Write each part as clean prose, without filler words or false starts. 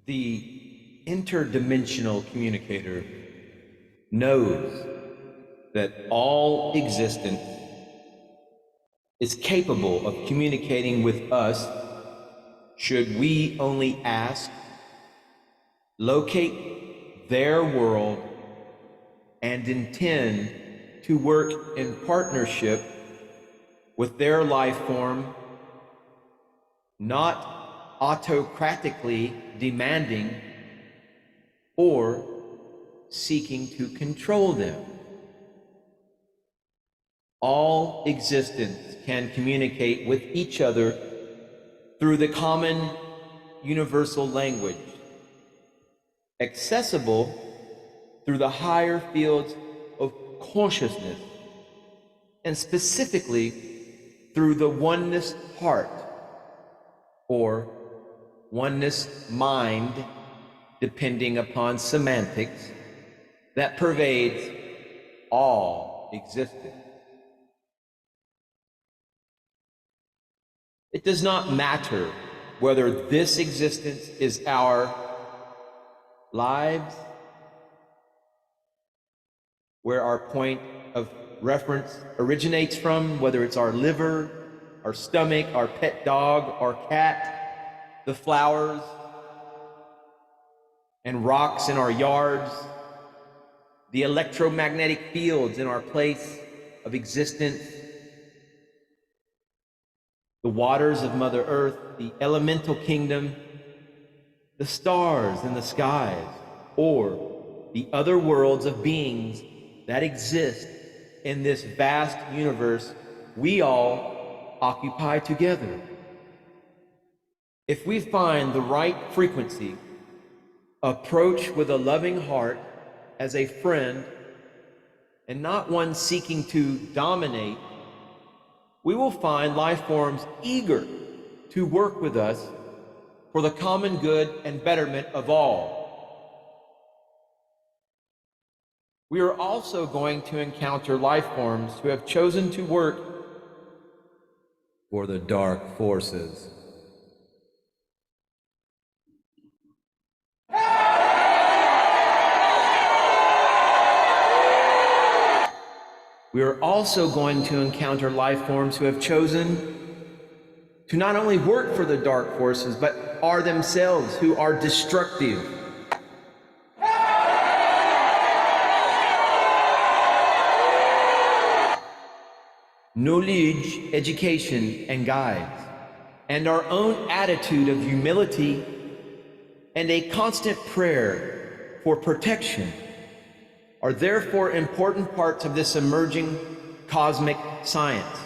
The interdimensional communicator knows that all existence is capable of communicating with us should we only ask, locate their world, and intend to work in partnership with their life form, not autocratically demanding or seeking to control them. All existence can communicate with each other through the common universal language, accessible through the higher fields of consciousness, and specifically through the oneness heart or oneness mind, depending upon semantics, that pervades all existence. It does not matter whether this existence is our lives, where our point of reference originates from, whether it's our liver, our stomach, our pet dog, our cat, the flowers and rocks in our yards, the electromagnetic fields in our place of existence, the waters of Mother Earth, the elemental kingdom, the stars in the skies, or the other worlds of beings that exist in this vast universe we all occupy together. If we find the right frequency, approach with a loving heart as a friend and not one seeking to dominate, we will find life forms eager to work with us for the common good and betterment of all. We are also going to encounter life forms who have chosen to work for the dark forces. We are also going to encounter life forms who have chosen to not only work for the dark forces, but are themselves who are destructive. Knowledge, education, and guides, and our own attitude of humility and a constant prayer for protection are therefore important parts of this emerging cosmic science.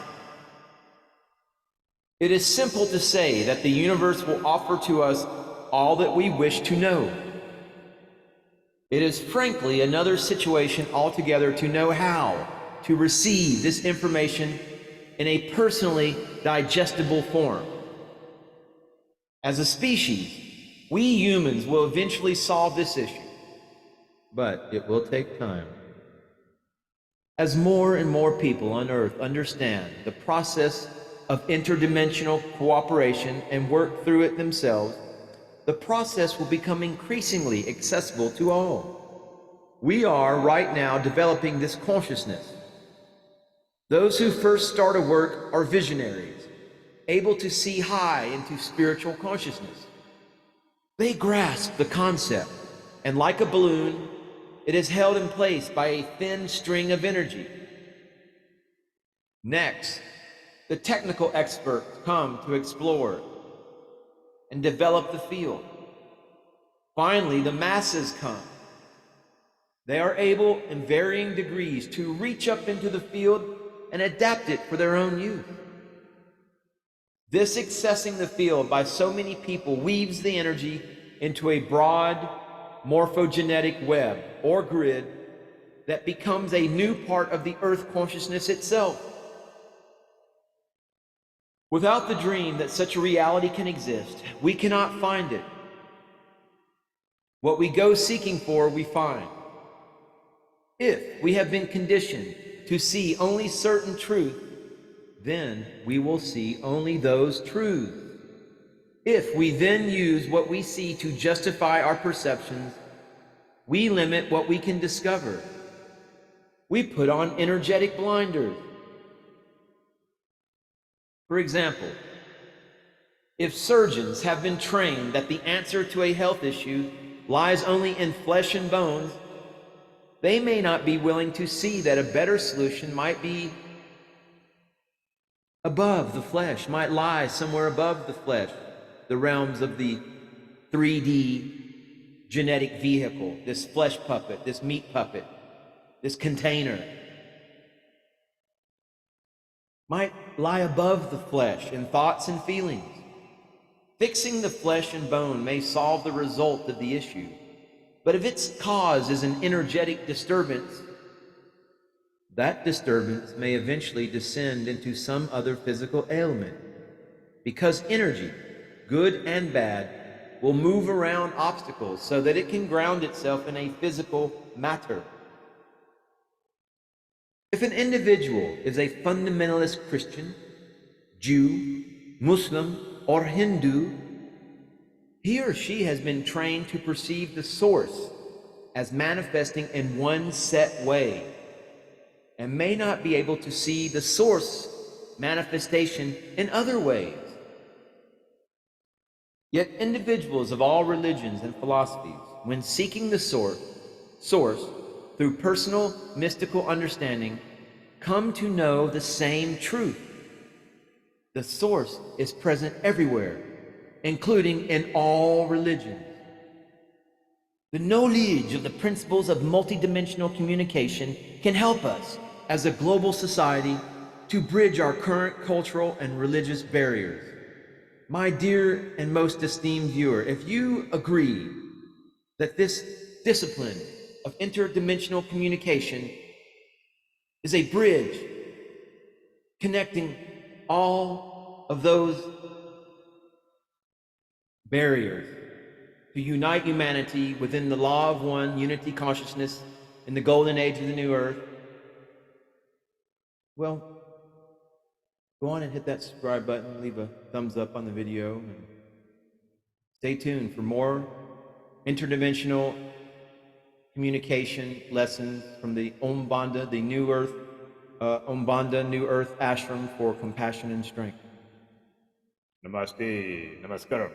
It is simple to say that the universe will offer to us all that we wish to know. It is frankly another situation altogether to know how to receive this information in a personally digestible form. As a species, we humans will eventually solve this issue, but it will take time. As more and more people on Earth understand the process of interdimensional cooperation and work through it themselves, the process will become increasingly accessible to all. We are right now developing this consciousness. Those who first start a work are visionaries, able to see high into spiritual consciousness. They grasp the concept, and like a balloon, it is held in place by a thin string of energy. Next, the technical experts come to explore and develop the field. Finally, the masses come. They are able, in varying degrees, to reach up into the field and adapt it for their own use. This accessing the field by so many people weaves the energy into a broad morphogenetic web or grid that becomes a new part of the Earth consciousness itself. Without the dream that such a reality can exist, we cannot find it. What we go seeking for, we find. If we have been conditioned to see only certain truth, then we will see only those truths. If we then use what we see to justify our perceptions, we limit what we can discover. We put on energetic blinders. For example, if surgeons have been trained that the answer to a health issue lies only in flesh and bones, they may not be willing to see that a better solution might be above the flesh, might lie somewhere above the flesh, the realms of the 3D genetic vehicle, this flesh puppet, this meat puppet, this container, might lie above the flesh in thoughts and feelings. Fixing the flesh and bone may solve the result of the issue, but if its cause is an energetic disturbance, that disturbance may eventually descend into some other physical ailment, because energy, good and bad, will move around obstacles so that it can ground itself in a physical matter. If an individual is a fundamentalist Christian, Jew, Muslim, or Hindu, he or she has been trained to perceive the source as manifesting in one set way, and may not be able to see the source manifestation in other ways. Yet individuals of all religions and philosophies, when seeking the source through personal mystical understanding, come to know the same truth. The source is present everywhere, including in all religions. The knowledge of the principles of multidimensional communication can help us as a global society to bridge our current cultural and religious barriers. My dear and most esteemed viewer, if you agree that this discipline of interdimensional communication is a bridge connecting all of those barriers to unite humanity within the law of one, unity consciousness, in the golden age of the new earth, well, go on and hit that subscribe button, leave a thumbs up on the video, and stay tuned for more interdimensional communication lessons from the Om Banda, the New Earth, Om Banda New Earth Ashram for Compassion and Strength. Namaste, Namaskaram.